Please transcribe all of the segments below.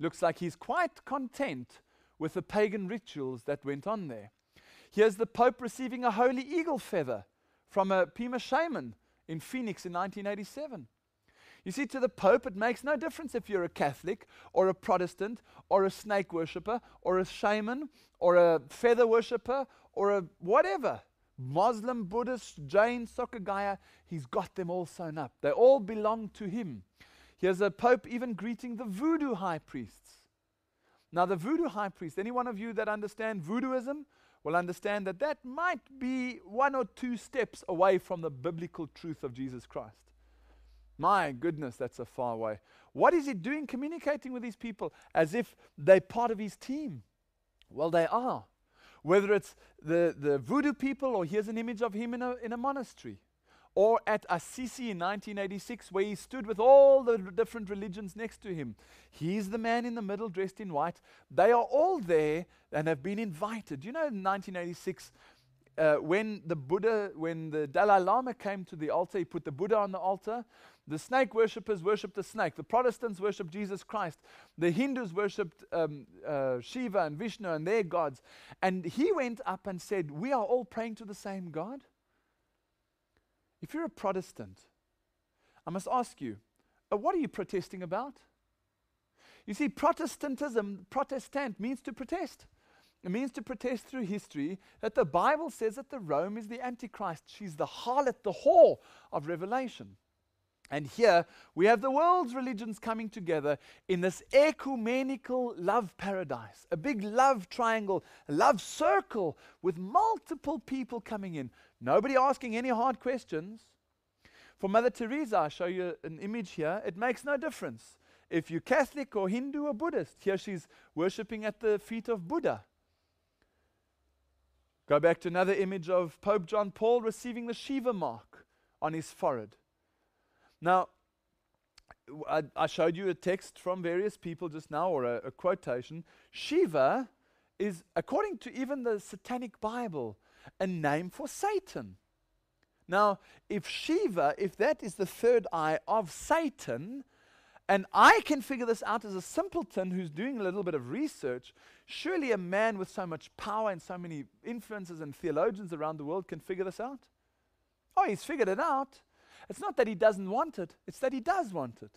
Looks like he's quite content with the pagan rituals that went on there. Here's the Pope receiving a holy eagle feather from a Pima shaman in Phoenix in 1987. You see, to the Pope, it makes no difference if you're a Catholic or a Protestant or a snake worshipper or a shaman or a feather worshipper or a whatever. Muslim, Buddhist, Jain, Sokagaya, he's got them all sewn up. They all belong to him. Here's a Pope even greeting the voodoo high priests. Now, the voodoo high priest, any one of you that understand voodooism will understand that that might be 1 or 2 steps away from the biblical truth of Jesus Christ. My goodness, that's a far way. What is he doing communicating with these people as if they're part of his team? Well, they are. Whether it's the voodoo people, or here's an image of him in a monastery, or at Assisi in 1986, where he stood with all the different religions next to him. He's the man in the middle dressed in white. They are all there and have been invited. You know, in 1986, when the Dalai Lama came to the altar, he put the Buddha on the altar. The snake worshippers worshipped the snake. The Protestants worshipped Jesus Christ. The Hindus worshipped Shiva and Vishnu and their gods. And he went up and said, we are all praying to the same God. If you're a Protestant, I must ask you, what are you protesting about? You see, Protestantism, protestant, means to protest. It means to protest through history that the Bible says that the Rome is the Antichrist. She's the harlot, the whore of Revelation. And here we have the world's religions coming together in this ecumenical love paradise, a big love triangle, a love circle with multiple people coming in. Nobody asking any hard questions. For Mother Teresa, I show you an image here. It makes no difference if you're Catholic or Hindu or Buddhist. Here she's worshipping at the feet of Buddha. Go back to another image of Pope John Paul receiving the Shiva mark on his forehead. Now, I showed you a text from various people just now, or a quotation. Shiva is, according to even the Satanic Bible, a name for Satan. Now, if Shiva, if that is the third eye of Satan, and I can figure this out as a simpleton who's doing a little bit of research, surely a man with so much power and so many influences and theologians around the world can figure this out. Oh, he's figured it out. It's not that he doesn't want it, it's that he does want it.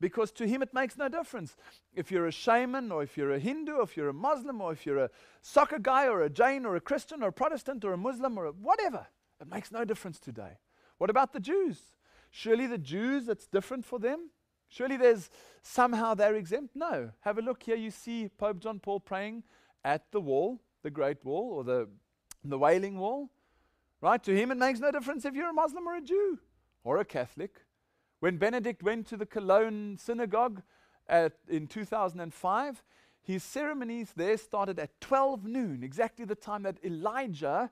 Because to him it makes no difference. If you're a shaman, or if you're a Hindu, or if you're a Muslim, or if you're a soccer guy, or a Jain, or a Christian, or a Protestant, or a Muslim, or whatever, it makes no difference today. What about the Jews? Surely the Jews, it's different for them? Surely there's somehow they're exempt? No. Have a look here. You see Pope John Paul praying at the wall, the Great Wall, or the Wailing Wall. Right? To him it makes no difference if you're a Muslim or a Jew or a Catholic. When Benedict went to the Cologne synagogue in 2005, his ceremonies there started at 12 noon, exactly the time that Elijah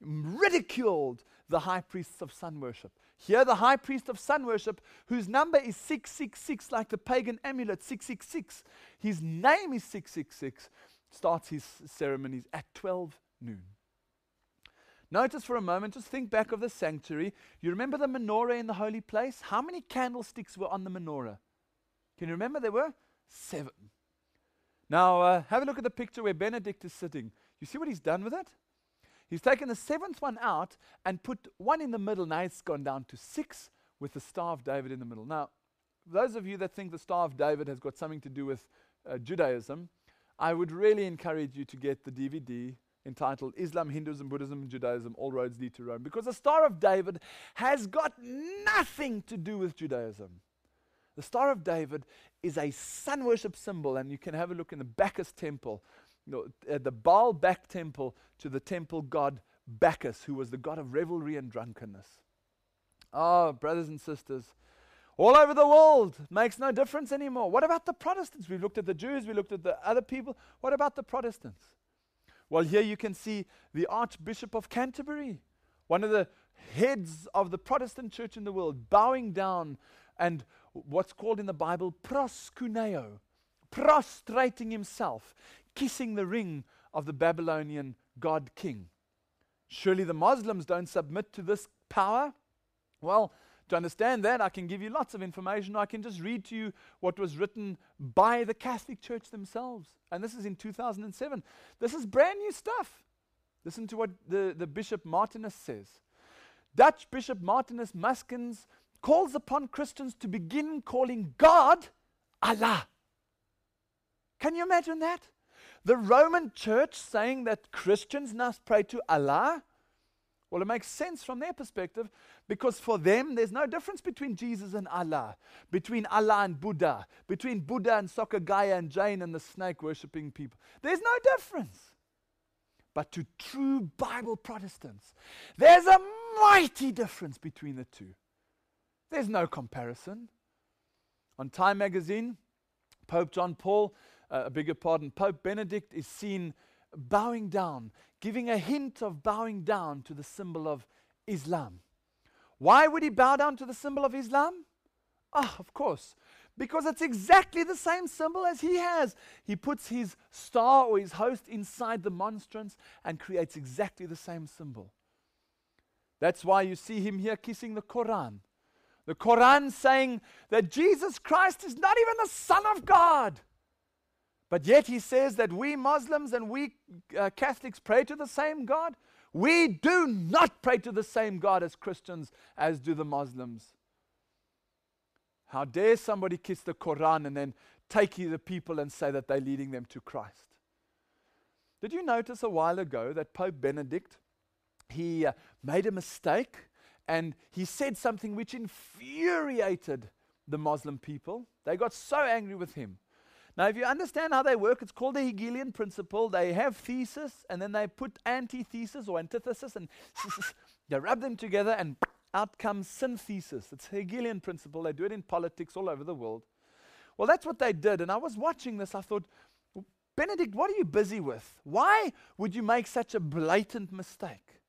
ridiculed the high priests of sun worship. Here the high priest of sun worship, whose number is 666, like the pagan amulet 666, his name is 666, starts his ceremonies at 12 noon. Notice for a moment, just think back of the sanctuary. You remember the menorah in the holy place? How many candlesticks were on the menorah? Can you remember? There were 7. Now, have a look at the picture where Benedict is sitting. You see what he's done with it? He's taken the 7th one out and put one in the middle. Now it's gone down to 6 with the Star of David in the middle. Now, those of you that think the Star of David has got something to do with Judaism, I would really encourage you to get the DVD entitled Islam, Hinduism, Buddhism, and Judaism, All Roads Lead to Rome. Because the Star of David has got nothing to do with Judaism. The Star of David is a sun worship symbol, and you can have a look in the Bacchus temple, at the Baal back temple to the temple god Bacchus, who was the god of revelry and drunkenness. Oh, brothers and sisters, all over the world, makes no difference anymore. What about the Protestants? We've looked at the Jews, we looked at the other people. What about the Protestants? Well, here you can see the Archbishop of Canterbury, one of the heads of the Protestant church in the world, bowing down and what's called in the Bible proskuneo, prostrating himself, kissing the ring of the Babylonian god king. Surely the Muslims don't submit to this power? Well, To understand that, I can give you lots of information. I can just read to you what was written by the Catholic Church themselves. And this is in 2007. This is brand new stuff. Listen to what the Bishop Martinus says. Dutch Bishop Martinus Muskens calls upon Christians to begin calling God Allah. Can you imagine that? The Roman Church saying that Christians must pray to Allah? Well, it makes sense from their perspective, because for them, there's no difference between Jesus and Allah, between Allah and Buddha, between Buddha and Sokagaya and Jain and the snake-worshipping people. There's no difference. But to true Bible Protestants, there's a mighty difference between the two. There's no comparison. On Time magazine, Pope John Paul, Pope Benedict is seen bowing down, giving a hint of bowing down to the symbol of Islam. Why would he bow down to the symbol of Islam? Of course, because it's exactly the same symbol as he has. He puts his star or his host inside the monstrance and creates exactly the same symbol. That's why you see him here kissing the Quran. The Quran saying that Jesus Christ is not even the Son of God. But yet he says that we Muslims and we Catholics pray to the same God. We do not pray to the same God as Christians, as do the Muslims. How dare somebody kiss the Quran and then take the people and say that they're leading them to Christ? Did you notice a while ago that Pope Benedict, he made a mistake and he said something which infuriated the Muslim people? They got so angry with him. Now, if you understand how they work, it's called the Hegelian principle. They have thesis, and then they put antithesis or antithesis, and they rub them together, and out comes synthesis. It's Hegelian principle. They do it in politics all over the world. Well, that's what they did, and I was watching this. I thought, Benedict, what are you busy with? Why would you make such a blatant mistake?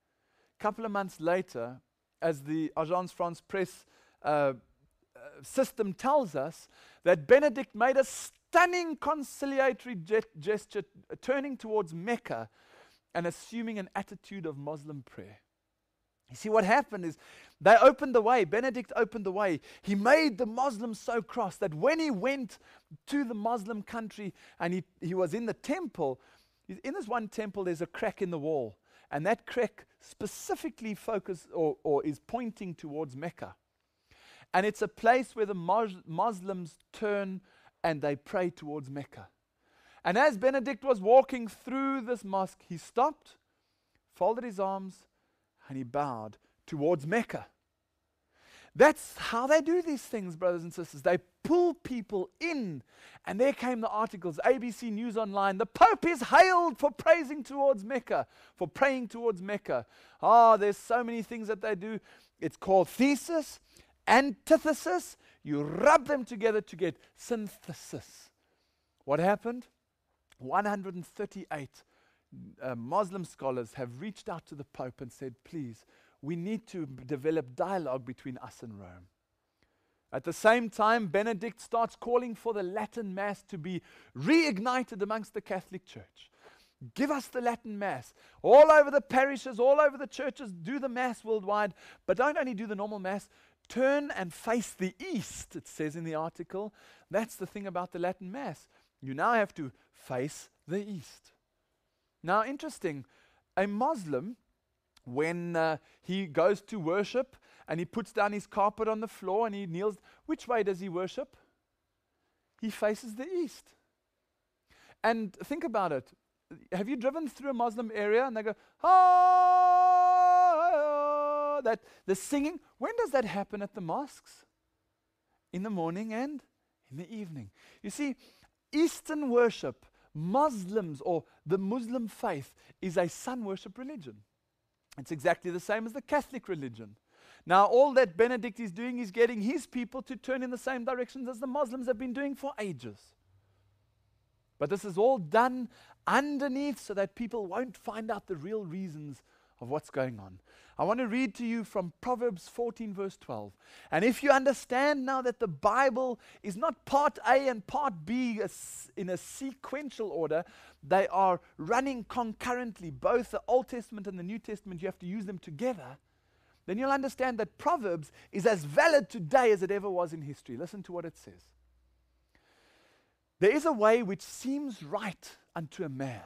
A couple of months later, as the Agence France Presse system tells us, that Benedict made a stunning conciliatory gesture, turning towards Mecca and assuming an attitude of Muslim prayer. You see, what happened is they opened the way. Benedict opened the way. He made the Muslims so cross that when he went to the Muslim country and he was in the temple, in this one temple there's a crack in the wall, and that crack specifically focuses or is pointing towards Mecca. And it's a place where the Muslims turn and they pray towards Mecca. And as Benedict was walking through this mosque, he stopped, folded his arms, and he bowed towards Mecca. That's how they do these things, brothers and sisters. They pull people in. And there came the articles, ABC News Online. The Pope is hailed for praising towards Mecca, for praying towards Mecca. There's so many things that they do. It's called thesis, antithesis. You rub them together to get synthesis. What happened? 138 Muslim scholars have reached out to the Pope and said, please, we need to develop dialogue between us and Rome. At the same time, Benedict starts calling for the Latin Mass to be reignited amongst the Catholic Church. Give us the Latin Mass. All over the parishes, all over the churches, do the Mass worldwide, but don't only do the normal Mass. Turn and face the east, it says in the article. That's the thing about the Latin Mass. You now have to face the east. Now, interesting, a Muslim, when he goes to worship and he puts down his carpet on the floor and he kneels, which way does he worship? He faces the east. And think about it. Have you driven through a Muslim area and they go, that the singing? When does that happen at the mosques? In the morning and in the evening. You see, Eastern worship, Muslims or the Muslim faith, is a sun worship religion. It's exactly the same as the Catholic religion. Now, all that Benedict is doing is getting his people to turn in the same directions as the Muslims have been doing for ages. But this is all done underneath so that people won't find out the real reasons of what's going on. I want to read to you from Proverbs 14 verse 12. And if you understand now that the Bible is not part A and part B in a sequential order, they are running concurrently, both the Old Testament and the New Testament, you have to use them together, then you'll understand that Proverbs is as valid today as it ever was in history. Listen to what it says. There is a way which seems right unto a man,